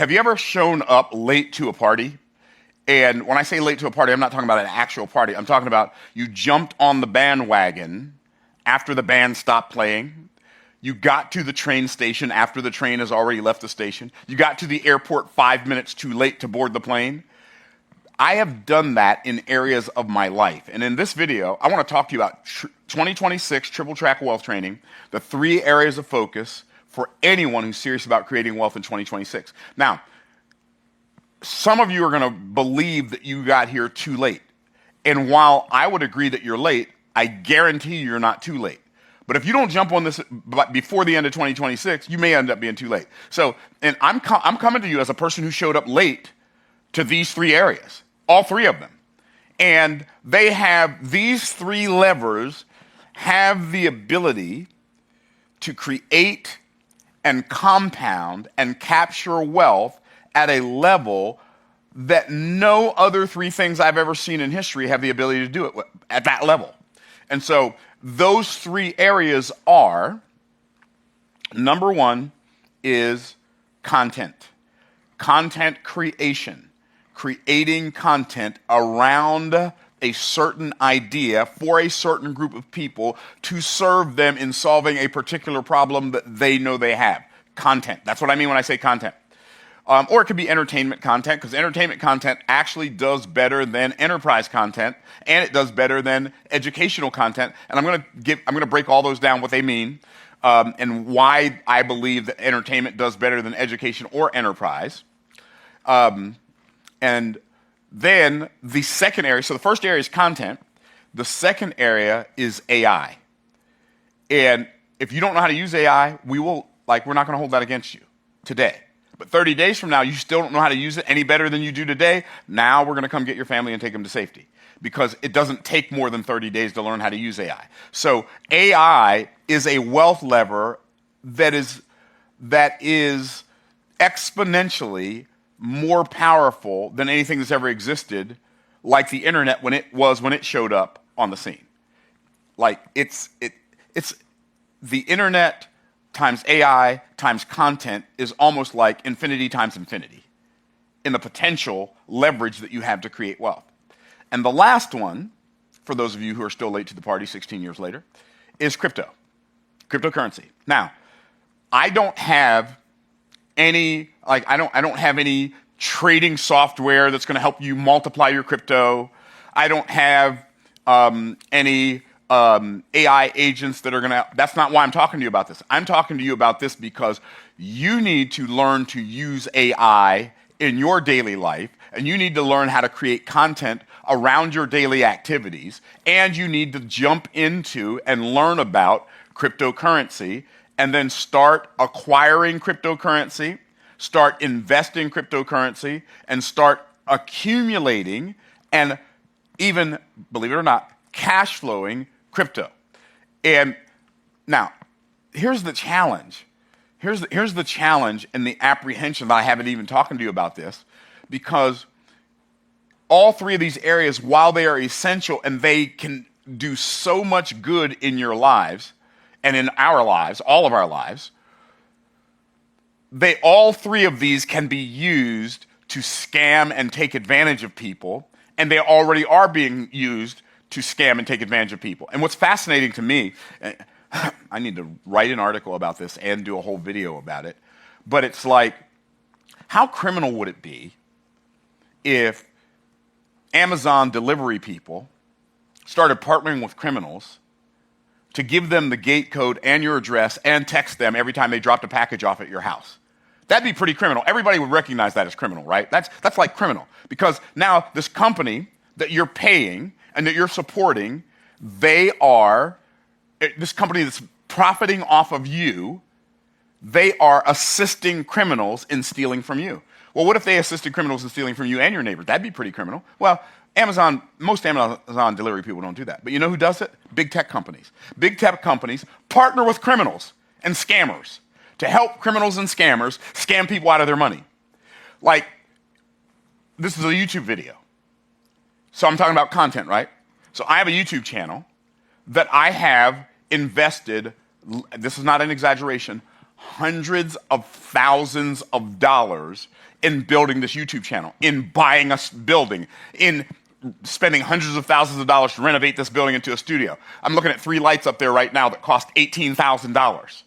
have you ever shown up late to a party? And when I say late to a party, I'm not talking about an actual party. I'm talking about you jumped on the bandwagon after the band stopped playing. You got to the train station after the train has already left the station. You got to the airport 5 minutes too late to board the plane. I have done that in areas of my life. And in this video, I want to talk to you about 2026 Triple Track Wealth Training, the 3 areas of focus for anyone who's serious about creating wealth in 2026. Now, some of you are going to believe that you got here too late. And while I would agree that you're late, I guarantee you're not too late. But if you don't jump on this before the end of 2026, you may end up being too late. So, and I'm coming to you as a person who showed up late to these 3 areas, all 3 of them. And they have, these 3 levers have the ability to create and compound and capture wealth at a level that no other 3 things I've ever seen in history have the ability to do it at that level. And so those 3 areas are, number 1 is content. Content creation. Creating content around a certain idea for a certain group of people to serve them in solving a particular problem that they know they have. Content. That's what I mean when I say content. Or it could be entertainment content, because entertainment content actually does better than enterprise content, and it does better than educational content. And I'm going to break all those down, what they mean, and why I believe that entertainment does better than education or enterprise. And then the second area, so the first area is content. The second area is AI. And if you don't know how to use AI, we're not going to hold that against you today. But 30 days from now, you still don't know how to use it any better than you do today. Now we're going to come get your family and take them to safety, because it doesn't take more than 30 days to learn how to use AI. So AI is a wealth lever that is exponentially more powerful than anything that's ever existed, like the internet when it showed up on the scene. Like it's the internet times AI times content is almost like infinity times infinity in the potential leverage that you have to create wealth. And the last one, for those of you who are still late to the party 16 years later, is cryptocurrency. Now, I don't have any trading software that's going to help you multiply your crypto. I don't have any AI agents that are going to, that's not why I'm talking to you about this. I'm talking to you about this because you need to learn to use AI in your daily life, and you need to learn how to create content around your daily activities, and you need to jump into and learn about cryptocurrency, and then start acquiring cryptocurrency, start investing cryptocurrency, and start accumulating and even, believe it or not, cash flowing crypto. And now, here's the challenge. Here's the challenge and the apprehension that I haven't even talking to you about this, because all 3 of these areas, while they are essential and they can do so much good in your lives and in our lives, all of our lives, all 3 of these can be used to scam and take advantage of people, and they already are being used to scam and take advantage of people. And what's fascinating to me, I need to write an article about this and do a whole video about it, but it's like, how criminal would it be if Amazon delivery people started partnering with criminals to give them the gate code and your address and text them every time they dropped a package off at your house? That'd be pretty criminal. Everybody would recognize that as criminal, right? That's like criminal, because now this company that you're paying and that you're supporting, this company that's profiting off of you, they are assisting criminals in stealing from you. Well, what if they assisted criminals in stealing from you and your neighbor? That'd be pretty criminal. Well, most Amazon delivery people don't do that. But you know who does it? Big tech companies. Big tech companies partner with criminals and scammers to help criminals and scammers scam people out of their money. Like, this is a YouTube video. So I'm talking about content, right? So I have a YouTube channel that I have invested, this is not an exaggeration, hundreds of thousands of dollars in building this YouTube channel, in buying a building, in spending hundreds of thousands of dollars to renovate this building into a studio. I'm looking at 3 lights up there right now that cost $18,000.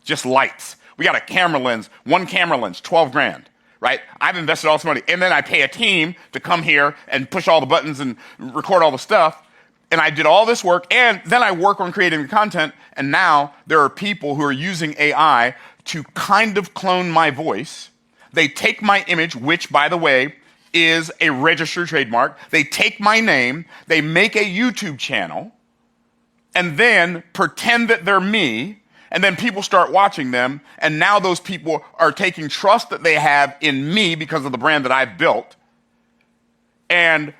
Just lights. We got a camera lens, 1 camera lens, 12 grand, right? I've invested all this money. And then I pay a team to come here and push all the buttons and record all the stuff. And I did all this work, and then I work on creating the content, and now there are people who are using AI to kind of clone my voice. They take my image, which, by the way, is a registered trademark. They take my name, they make a YouTube channel, and then pretend that they're me, and then people start watching them, and now those people are taking trust that they have in me because of the brand that I've built, and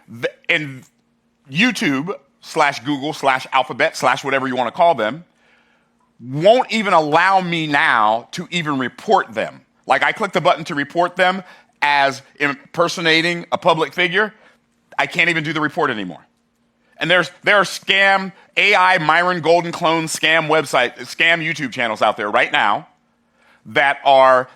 YouTube / Google / Alphabet / whatever you want to call them won't even allow me now to even report them. Like, I click the button to report them as impersonating a public figure. I can't even do the report anymore. And there are scam AI Myron Golden clone scam YouTube channels out there right now that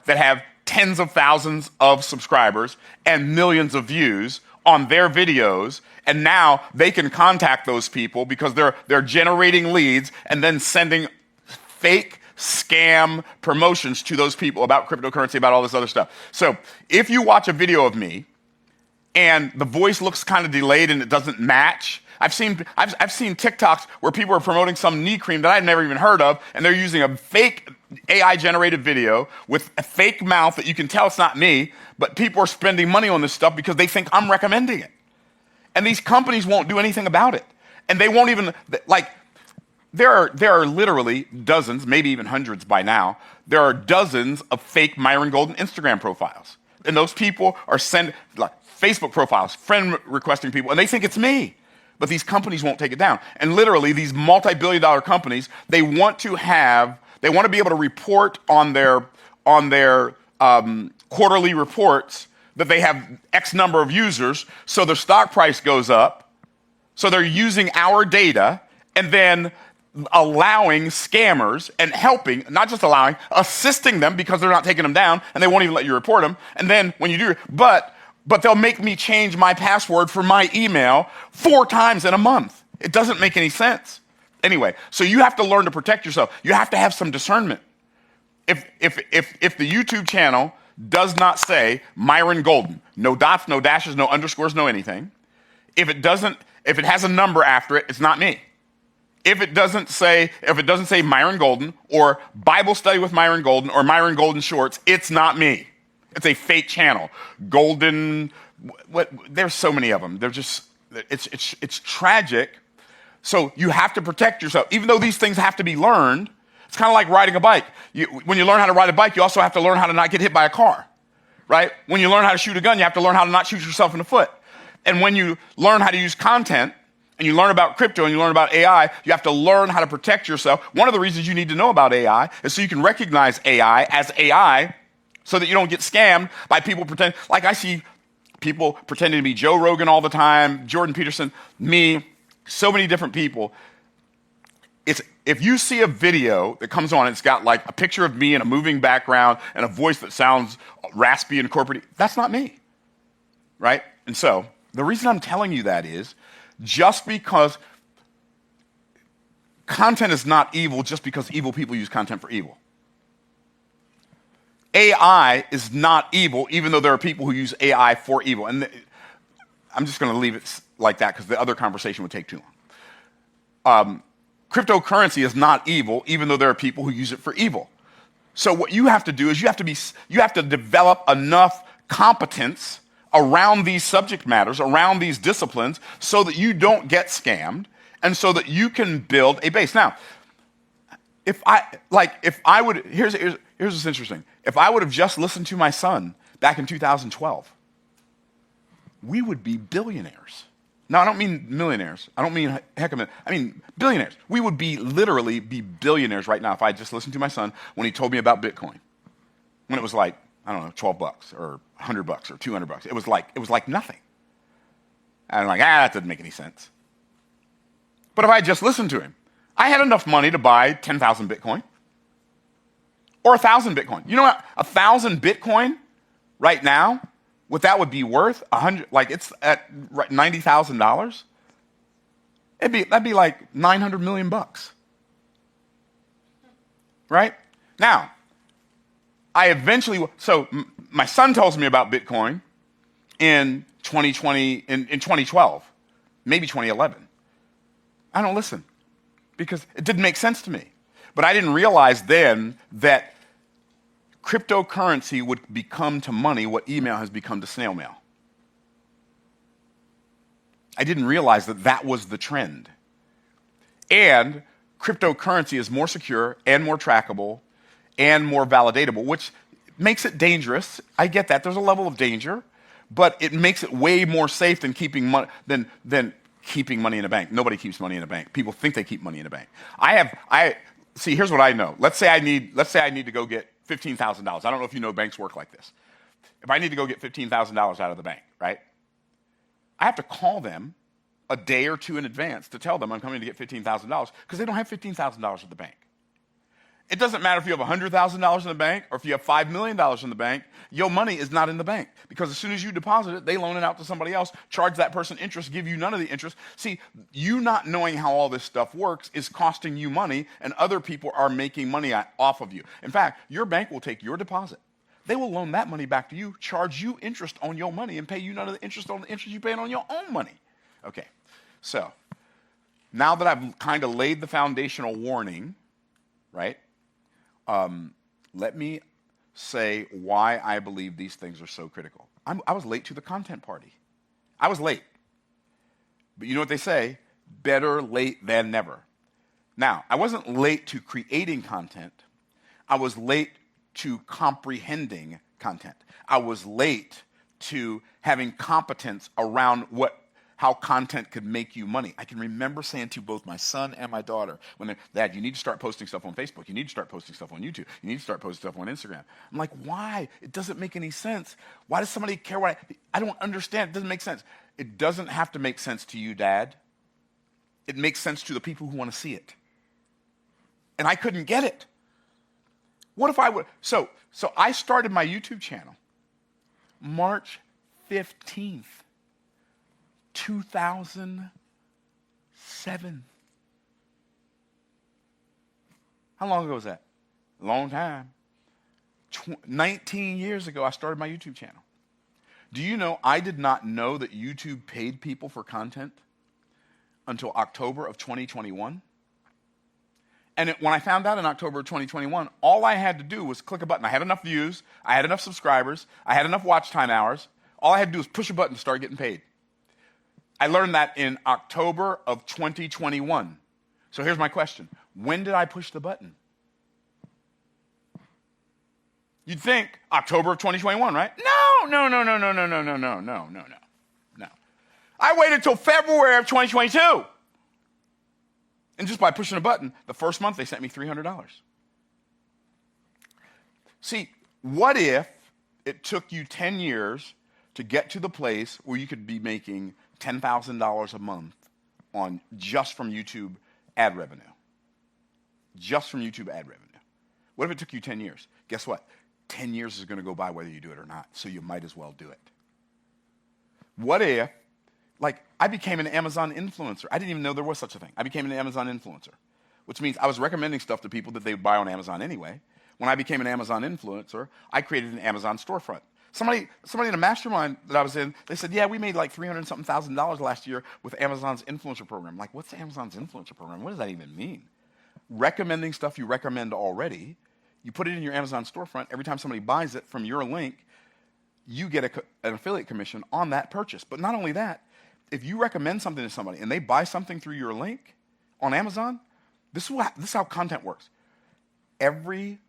have tens of thousands of subscribers and millions of views on their videos, and now they can contact those people because they're generating leads and then sending fake scam promotions to those people about cryptocurrency, about all this other stuff. So if you watch a video of me and the voice looks kind of delayed and it doesn't match, I've seen TikToks where people are promoting some knee cream that I've never even heard of, and they're using a fake AI-generated video with a fake mouth that you can tell it's not me, but people are spending money on this stuff because they think I'm recommending it. And these companies won't do anything about it. And they won't even, like, there are literally dozens, maybe even hundreds by now, there are dozens of fake Myron Golden Instagram profiles. And those people are sending, like, Facebook profiles, friend requesting people, and they think it's me. But these companies won't take it down. And literally, these multi-billion-dollar companies, they want to be able to report on their quarterly reports that they have X number of users, so their stock price goes up. So they're using our data and then allowing scammers and helping, not just allowing, assisting them because they're not taking them down, and they won't even let you report them. And then when you do, but they'll make me change my password for my email 4 times in a month. It doesn't make any sense. Anyway, so you have to learn to protect yourself. You have to have some discernment. If the YouTube channel does not say Myron Golden, no dots, no dashes, no underscores, no anything, if it has a number after it, it's not me. If it doesn't say Myron Golden or Bible study with Myron Golden or Myron Golden shorts, it's not me. It's a fake channel. Golden, there's so many of them. They're just, it's tragic. So you have to protect yourself. Even though these things have to be learned, it's kind of like riding a bike. When you learn how to ride a bike, you also have to learn how to not get hit by a car, right? When you learn how to shoot a gun, you have to learn how to not shoot yourself in the foot. And when you learn how to use content, and you learn about crypto and you learn about AI, you have to learn how to protect yourself. One of the reasons you need to know about AI is so you can recognize AI as AI, so that you don't get scammed by people pretending. Like, I see people pretending to be Joe Rogan all the time, Jordan Peterson, me, so many different people. If you see a video that comes on and it's got like a picture of me and a moving background and a voice that sounds raspy and corporate, that's not me, right? And so the reason I'm telling you that is just because content is not evil just because evil people use content for evil. AI is not evil, even though there are people who use AI for evil. And I'm just going to leave it like that because the other conversation would take too long. Cryptocurrency is not evil, even though there are people who use it for evil. So what you have to do is you have to develop enough competence around these subject matters, around these disciplines, so that you don't get scammed and so that you can build a base. Now, here's what's interesting. If I would have just listened to my son back in 2012, we would be billionaires. No, I don't mean millionaires. I don't mean I mean billionaires. We would literally be billionaires right now if I had just listened to my son when he told me about Bitcoin. When it was like, I don't know, $12 or $100 or $200. It was like nothing. And I'm like, that doesn't make any sense. But if I had just listened to him, I had enough money to buy 10,000 Bitcoin. Or 1,000 Bitcoin. You know what? 1,000 Bitcoin right now, what that would be worth, 100, like it's at $90,000. That'd be like 900 million bucks. Right? Now, my son tells me about Bitcoin in 2020, in 2012, maybe 2011. I don't listen because it didn't make sense to me. But I didn't realize then that cryptocurrency would become to money what email has become to snail mail. I didn't realize that that was the trend. And cryptocurrency is more secure and more trackable and more validatable, which makes it dangerous. I get that. There's a level of danger, but it makes it way more safe than keeping money than keeping money in a bank. Nobody keeps money in a bank. People think they keep money in a bank. See, here's what I know. Let's say I need to go get $15,000. I don't know if you know banks work like this. If I need to go get $15,000 out of the bank, right? I have to call them a day or two in advance to tell them I'm coming to get $15,000 because they don't have $15,000 at the bank. It doesn't matter if you have $100,000 in the bank or if you have $5 million in the bank, your money is not in the bank because as soon as you deposit it, they loan it out to somebody else, charge that person interest, give you none of the interest. See, you not knowing how all this stuff works is costing you money and other people are making money off of you. In fact, your bank will take your deposit. They will loan that money back to you, charge you interest on your money and pay you none of the interest on the interest you pay on your own money. Okay, so now that I've kind of laid the foundational warning, right? Let me say why I believe these things are so critical. I was late to the content party. I was late. But you know what they say? Better late than never. Now, I wasn't late to creating content. I was late to comprehending content. I was late to having competence around how content could make you money. I can remember saying to both my son and my daughter, Dad, you need to start posting stuff on Facebook. You need to start posting stuff on YouTube. You need to start posting stuff on Instagram. I'm like, why? It doesn't make any sense. Why does somebody care what I don't understand. It doesn't make sense. It doesn't have to make sense to you, Dad. It makes sense to the people who want to see it. And I couldn't get it. What if I would? So I started my YouTube channel March 15th. 2007. How long ago was that? A long time. 19 years ago, I started my YouTube channel. Do you know I did not know that YouTube paid people for content until October of 2021? And when I found out in October of 2021, all I had to do was click a button. I had enough views, I had enough subscribers, I had enough watch time hours. All I had to do was push a button to start getting paid. I learned that in October of 2021. So here's my question. When did I push the button? You'd think October of 2021, right? No. I waited till February of 2022. And just by pushing a button, the first month they sent me $300. See, what if it took you 10 years to get to the place where you could be making $10,000 a month just from YouTube ad revenue? Just from YouTube ad revenue. What if it took you 10 years? Guess what? 10 years is going to go by whether you do it or not, so you might as well do it. What if, I became an Amazon influencer. I didn't even know there was such a thing. I became an Amazon influencer, which means I was recommending stuff to people that they would buy on Amazon anyway. When I became an Amazon influencer, I created an Amazon storefront. Somebody in a mastermind that I was in, they said, yeah, we made like $300-something thousand last year with Amazon's influencer program. I'm like, what's Amazon's influencer program? What does that even mean? Recommending stuff you recommend already, you put it in your Amazon storefront. Every time somebody buys it from your link, you get an affiliate commission on that purchase. But not only that, if you recommend something to somebody and they buy something through your link on Amazon, this is how content works. Every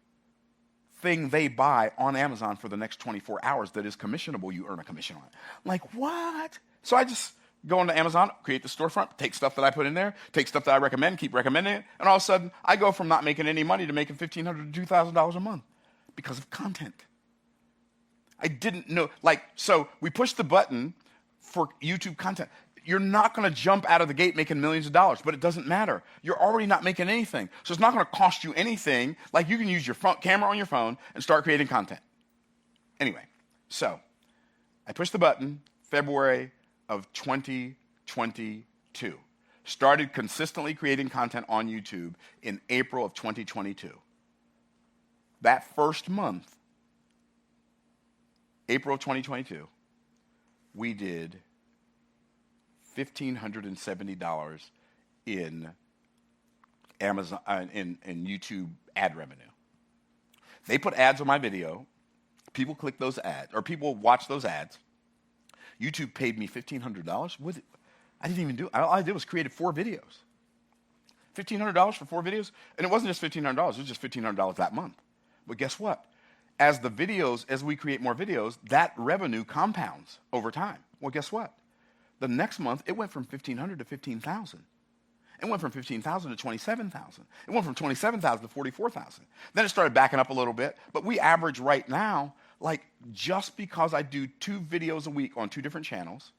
thing they buy on Amazon for the next 24 hours that is commissionable, you earn a commission on it. I'm like, what? So I just go into Amazon, create the storefront, take stuff that I put in there, take stuff that I recommend, keep recommending it, and all of a sudden, I go from not making any money to making $1,500 to $2,000 a month because of content. I didn't know, so we pushed the button for YouTube content. you're not going to jump out of the gate making millions of dollars, but it doesn't matter. You're already not making anything. So it's not going to cost you anything. Like you can use your front camera on your phone and start creating content. Anyway, so I pushed the button February of 2022. Started consistently creating content on YouTube in April of 2022. That first month, April of 2022, we did $1,570 in Amazon in YouTube ad revenue. They put ads on my video. People click those ads, or people watch those ads. YouTube paid me $1,500. I didn't even do it. All I did was created 4 videos. $1,500 for 4 videos, and it wasn't just $1,500. It was just $1,500 that month. But guess what? As we create more videos, that revenue compounds over time. Well, guess what? The next month, it went from $1,500 to $15,000. It went from $15,000 to $27,000. It went from $27,000 to $44,000. Then it started backing up a little bit, but we average right now, like just because I do 2 videos a week on 2 different channels,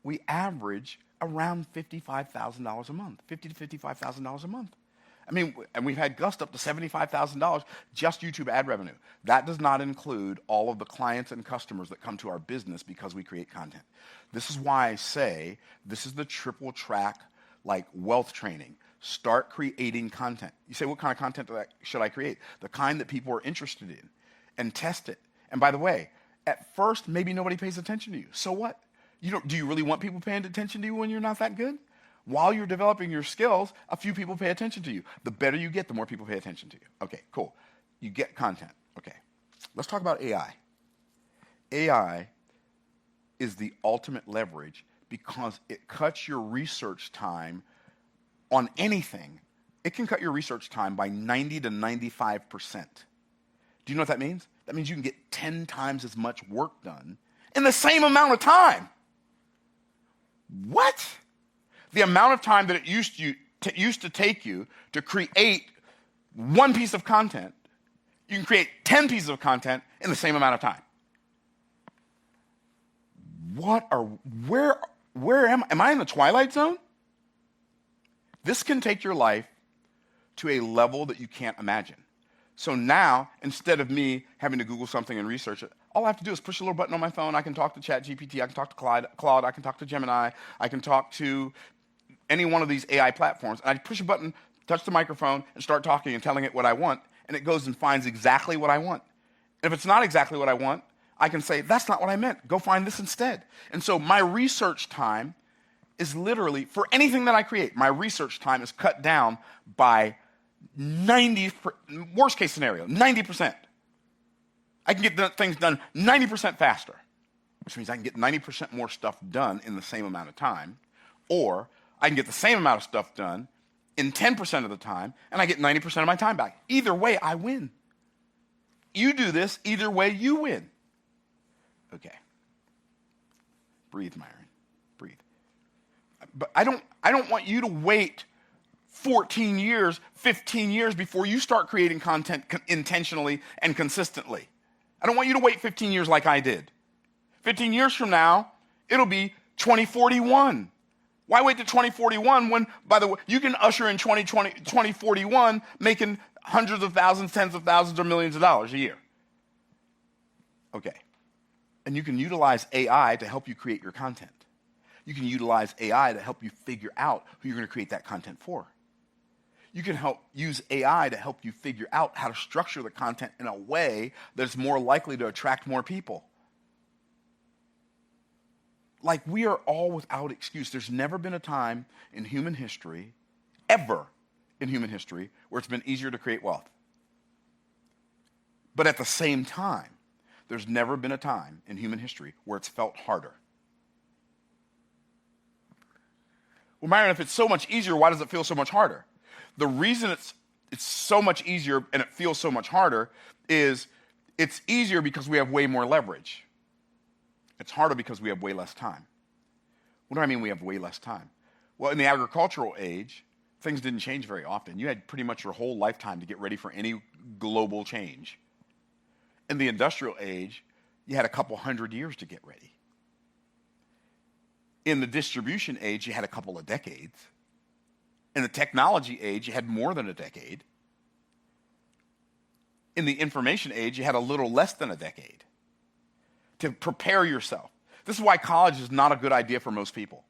we average around $55,000 a month, $50,000 to $55,000 a month. I mean, and we've had gust up to $75,000 just YouTube ad revenue. That does not include all of the clients and customers that come to our business because we create content. This is why I say this is the triple track, like wealth training. Start creating content. You say, what kind of content should I create? The kind that people are interested in, and test it. And by the way, at first, maybe nobody pays attention to you. So what? Do you really want people paying attention to you when you're not that good? While you're developing your skills, a few people pay attention to you. The better you get, the more people pay attention to you. Okay, cool. You get content. Okay, let's talk about AI. AI is the ultimate leverage because it cuts your research time on anything. It can cut your research time by 90 to 95%. Do you know what that means? That means you can get 10 times as much work done in the same amount of time. What? The amount of time that it used to take you to create 1 piece of content, you can create 10 pieces of content in the same amount of time. Where am I in the twilight zone? This can take your life to a level that you can't imagine. So now, instead of me having to Google something and research it, all I have to do is push a little button on my phone. I can talk to ChatGPT, I can talk to Claude, I can talk to Gemini, I can talk to any one of these AI platforms. And I push a button, touch the microphone, and start talking and telling it what I want, and it goes and finds exactly what I want. And if it's not exactly what I want, I can say, that's not what I meant. Go find this instead. And so my research time is literally, for anything that I create, my research time is cut down by 90, worst case scenario, 90%. I can get things done 90% faster, which means I can get 90% more stuff done in the same amount of time, or I can get the same amount of stuff done in 10% of the time, and I get 90% of my time back. Either way, I win. You do this, either way, you win. Okay. Breathe, Myron. Breathe. But I don't want you to wait 14 years, 15 years before you start creating content intentionally and consistently. I don't want you to wait 15 years like I did. 15 years from now, it'll be 2041. Why wait to 2041 when, by the way, you can usher in 2041 making hundreds of thousands, tens of thousands, or millions of dollars a year. Okay. And you can utilize AI to help you create your content. You can utilize AI to help you figure out who you're going to create that content for. You can use AI to help you figure out how to structure the content in a way that's more likely to attract more people. Like, we are all without excuse. There's never been a time in human history, ever in human history, where it's been easier to create wealth. But at the same time, there's never been a time in human history where it's felt harder. Well, Myron, if it's so much easier, why does it feel so much harder? The reason it's so much easier and it feels so much harder is it's easier because we have way more leverage. It's harder because we have way less time. What do I mean we have way less time? Well, in the agricultural age, things didn't change very often. You had pretty much your whole lifetime to get ready for any global change. In the industrial age, you had a couple hundred years to get ready. In the distribution age, you had a couple of decades. In the technology age, you had more than a decade. In the information age, you had a little less than a decade to prepare yourself. This is why college is not a good idea for most people.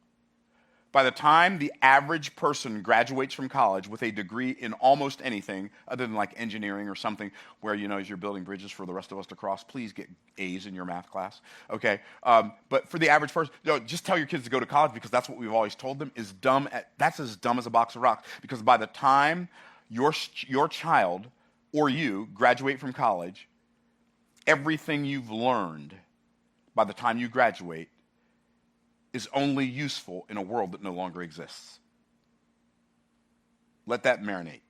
By the time the average person graduates from college with a degree in almost anything other than like engineering or something where, as you're building bridges for the rest of us to cross, please get A's in your math class, okay? But for the average person, just tell your kids to go to college because that's what we've always told them is dumb. That's as dumb as a box of rocks because by the time your child or you graduate from college, everything you've learned by the time you graduate is only useful in a world that no longer exists. Let that marinate.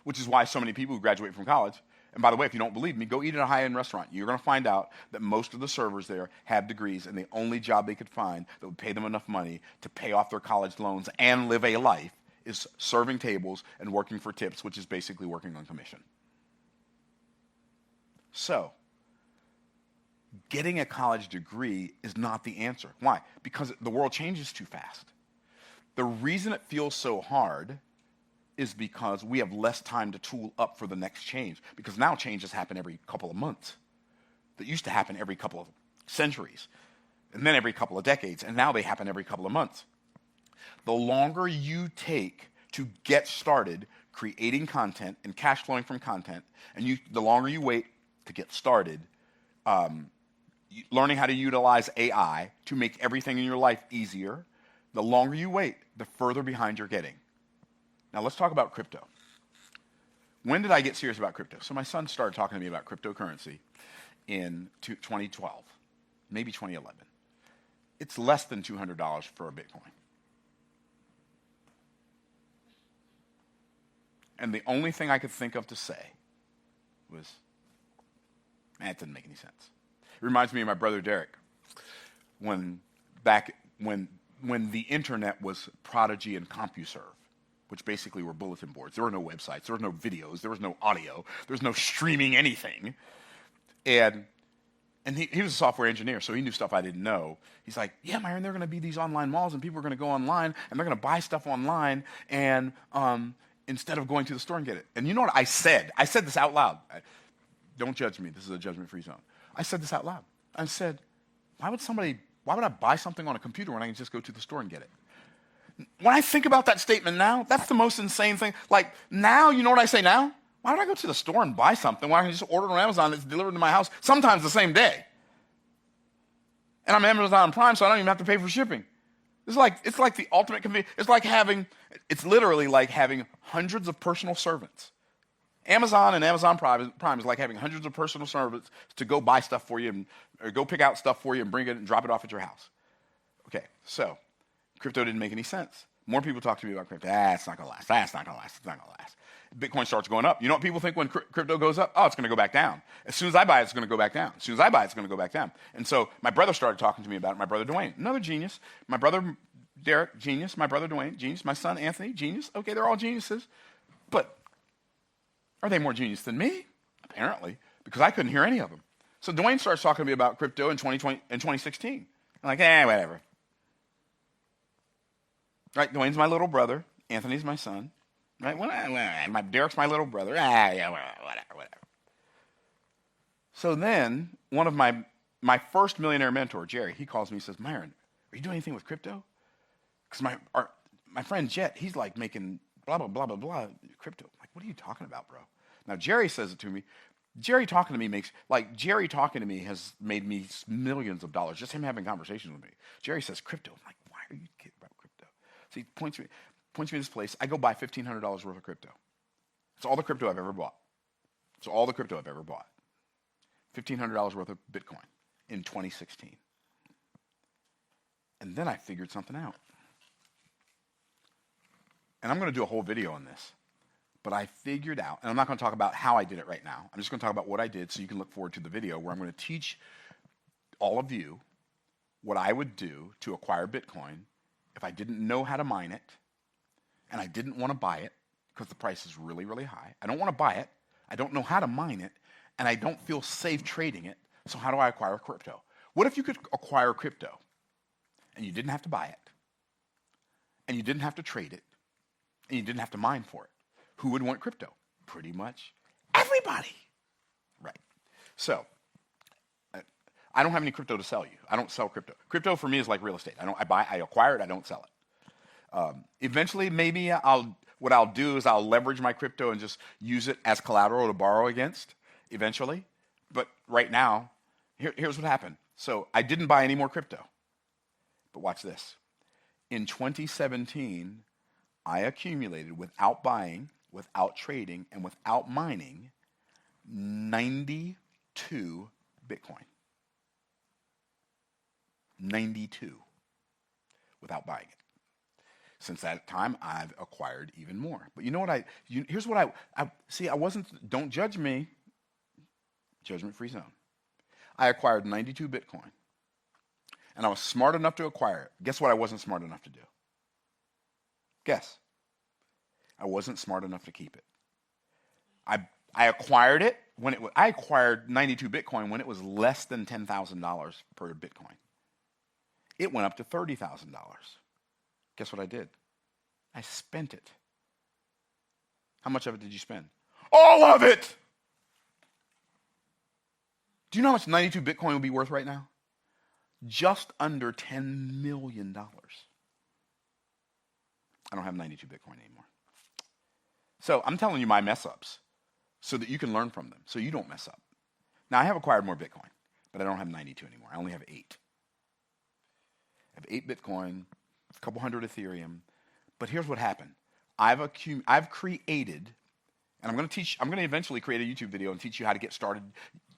Which is why so many people who graduate from college, and by the way, if you don't believe me, go eat at a high-end restaurant. You're going to find out that most of the servers there have degrees, and the only job they could find that would pay them enough money to pay off their college loans and live a life is serving tables and working for tips, which is basically working on commission. So, getting a college degree is not the answer. Why? Because the world changes too fast. The reason it feels so hard is because we have less time to tool up for the next change. Because now changes happen every couple of months. That used to happen every couple of centuries. And then every couple of decades. And now they happen every couple of months. The longer you take to get started creating content and cash flowing from content, and the longer you wait to get started, learning how to utilize AI to make everything in your life easier, the longer you wait, the further behind you're getting. Now let's talk about crypto. When did I get serious about crypto? So my son started talking to me about cryptocurrency in 2012, maybe 2011. It's less than $200 for a Bitcoin. And the only thing I could think of to say was, it didn't make any sense. It reminds me of my brother Derek, when the internet was Prodigy and CompuServe, which basically were bulletin boards. There were no websites, there were no videos, there was no audio, there was no streaming anything. And he was a software engineer, so he knew stuff I didn't know. He's like, yeah, Myron, there are going to be these online malls, and people are going to go online, and they're going to buy stuff online, and instead of going to the store and get it. And you know what I said? I said this out loud. Don't judge me. This is a judgment-free zone. I said this out loud. I said, why would I buy something on a computer when I can just go to the store and get it? When I think about that statement now, that's the most insane thing. Like now, you know what I say now? Why would I go to the store and buy something when I can just order it on Amazon and it's delivered to my house, sometimes the same day? And I'm Amazon Prime, so I don't even have to pay for shipping. It's like the ultimate convenience. It's literally like having hundreds of personal servants. Amazon and Amazon Prime is like having hundreds of personal servants to go buy stuff for you or go pick out stuff for you and bring it and drop it off at your house. Okay, so crypto didn't make any sense. More people talk to me about crypto. It's not going to last. That's not going to last. It's not going to last. Bitcoin starts going up. You know what people think when crypto goes up? Oh, it's going to go back down. As soon as I buy it, it's going to go back down. As soon as I buy it, it's going to go back down. And so my brother started talking to me about it. My brother Dwayne, another genius. My brother Derek, genius. My brother Dwayne, genius. My son Anthony, genius. Okay, they're all geniuses. But are they more genius than me? Apparently, because I couldn't hear any of them. So Dwayne starts talking to me about crypto in 2016. I'm like, whatever. Right, Dwayne's my little brother. Anthony's my son. Right, Derek's my little brother. Whatever. So then, one of my first millionaire mentor, Jerry, he calls me and says, Myron, are you doing anything with crypto? Because my friend Jet, he's like making blah, blah, blah, blah, blah, crypto. I'm like, what are you talking about, bro? Now, Jerry says it to me. Jerry talking to me has made me millions of dollars, just him having conversations with me. Jerry says, crypto. I'm like, why are you kidding about crypto? So he points me to this place. I go buy $1,500 worth of crypto. It's all the crypto I've ever bought. $1,500 worth of Bitcoin in 2016. And then I figured something out. And I'm going to do a whole video on this. But I figured out, and I'm not going to talk about how I did it right now. I'm just going to talk about what I did so you can look forward to the video where I'm going to teach all of you what I would do to acquire Bitcoin if I didn't know how to mine it and I didn't want to buy it because the price is really, really high. I don't want to buy it. I don't know how to mine it, and I don't feel safe trading it. So how do I acquire crypto? What if you could acquire crypto and you didn't have to buy it, and you didn't have to trade it, and you didn't have to mine for it, who would want crypto? Pretty much everybody. Right. So I don't have any crypto to sell you. I don't sell crypto. Crypto for me is like real estate. I acquire it, I don't sell it. Eventually, maybe what I'll do is I'll leverage my crypto and just use it as collateral to borrow against eventually. But right now, here's what happened. So I didn't buy any more crypto. But watch this. In 2017, I accumulated without buying, without trading, and without mining 92 Bitcoin. 92 without buying it. Since that time, I've acquired even more. But you know what here's what I see, don't judge me, judgment-free zone. I acquired 92 Bitcoin, and I was smart enough to acquire it. Guess what I wasn't smart enough to do? Guess. I wasn't smart enough to keep it. I acquired it I acquired 92 Bitcoin when it was less than $10,000 per Bitcoin. It went up to $30,000. Guess what I did? I spent it. How much of it did you spend? All of it! Do you know how much 92 Bitcoin would be worth right now? Just under $10 million. I don't have 92 Bitcoin anymore. So I'm telling you my mess ups so that you can learn from them, so you don't mess up. Now I have acquired more Bitcoin, but I don't have 92 anymore. I only have 8. I have 8 Bitcoin, a couple hundred Ethereum. But here's what happened. I've created, and I'm going to eventually create a YouTube video and teach you how to get started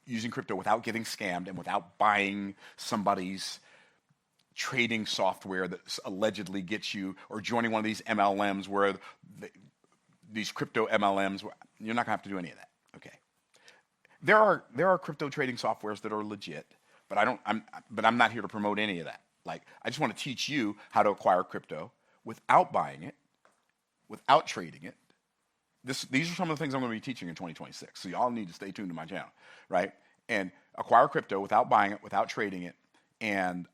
using crypto without getting scammed and without buying somebody's trading software that allegedly gets you, or joining one of these MLMs where these crypto MLMs, you're not going to have to do any of that. Okay. There are crypto trading softwares that are legit, but I'm not here to promote any of that. Like, I just want to teach you how to acquire crypto without buying it, without trading it. These are some of the things I'm going to be teaching in 2026. So y'all need to stay tuned to my channel, right? And acquire crypto without buying it, without trading it, and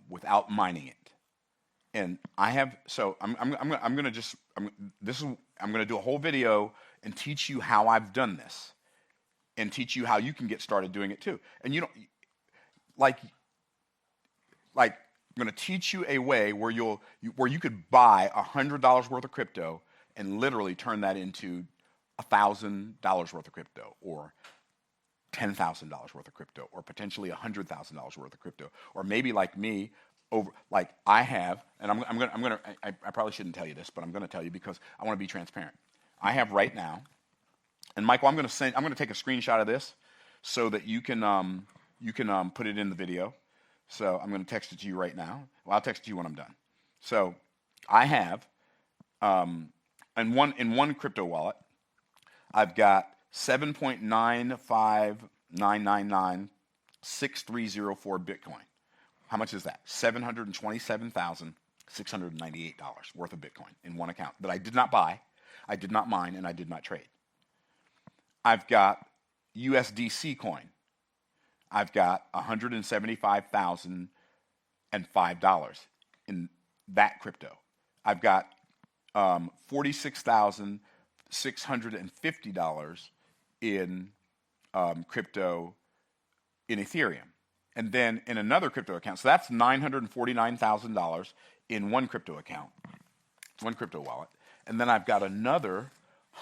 without mining it. And I'm going to do a whole video and teach you how I've done this, and teach you how you can get started doing it too. And you don't like I'm going to teach you a way where you could buy $100 worth of crypto and literally turn that into $1,000 worth of crypto, or $10,000 worth of crypto, or potentially $100,000 worth of crypto, or maybe like me, like I have, and I probably shouldn't tell you this, but I'm going to tell you because I want to be transparent. I have right now, and Michael, I'm going to take a screenshot of this so that you can put it in the video. So I'm going to text it to you right now. Well, I'll text it to you when I'm done. So I have, in one crypto wallet, I've got 7.959996304 Bitcoin. How much is that? $727,698 worth of Bitcoin in one account that I did not buy, I did not mine, and I did not trade. I've got USDC coin. I've got $175,005 in that crypto. I've got $46,650 in crypto in Ethereum. And then in another crypto account, so that's $949,000 in one crypto account, one crypto wallet. And then I've got another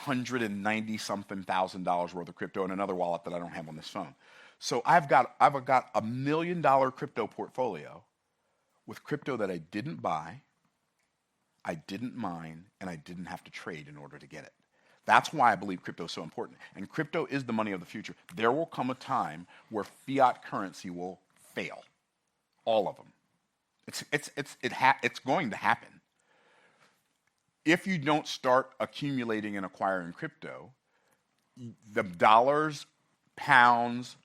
$190-something thousand worth of crypto in another wallet that I don't have on this phone. So I've got $1 million crypto portfolio with crypto that I didn't buy, I didn't mine, and I didn't have to trade in order to get it. That's why I believe crypto is so important. And crypto is the money of the future. There will come a time where fiat currency will fail. All of them. It's going to happen. If you don't start accumulating and acquiring crypto, the dollars, pounds,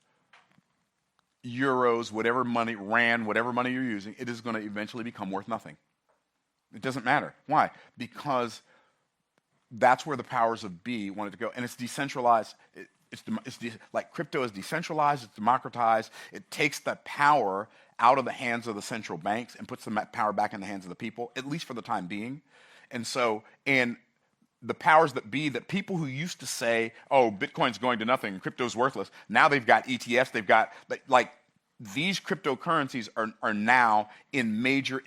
euros, whatever money, rand, whatever money you're using, it is going to eventually become worth nothing. It doesn't matter. Why? Because that's where the powers of be wanted to go. And it's decentralized. Like crypto is decentralized, it's democratized. It takes the power out of the hands of the central banks and puts the power back in the hands of the people, at least for the time being. And the powers that be, that people who used to say, oh, Bitcoin's going to nothing, crypto's worthless, now they've got ETFs, they've got, like, these cryptocurrencies are now in major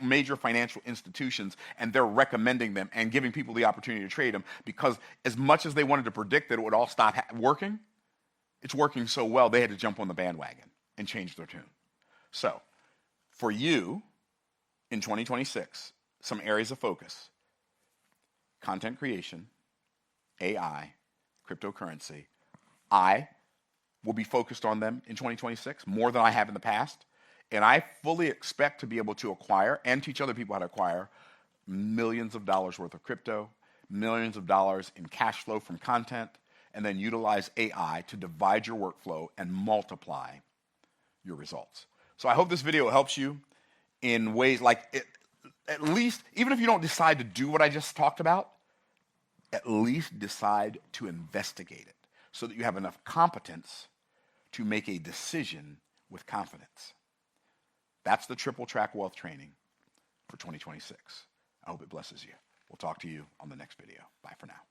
major financial institutions, and they're recommending them and giving people the opportunity to trade them, because as much as they wanted to predict that it would all stop working, it's working so well they had to jump on the bandwagon and change their tune. So for you in 2026, some areas of focus: content creation, AI, cryptocurrency. I will be focused on them in 2026 more than I have in the past. And I fully expect to be able to acquire and teach other people how to acquire millions of dollars worth of crypto, millions of dollars in cash flow from content, and then utilize AI to divide your workflow and multiply your results. So I hope this video helps you in ways like it, at least, even if you don't decide to do what I just talked about, at least decide to investigate it so that you have enough competence to make a decision with confidence. That's the triple track wealth training for 2026. I hope it blesses you. We'll talk to you on the next video. Bye for now.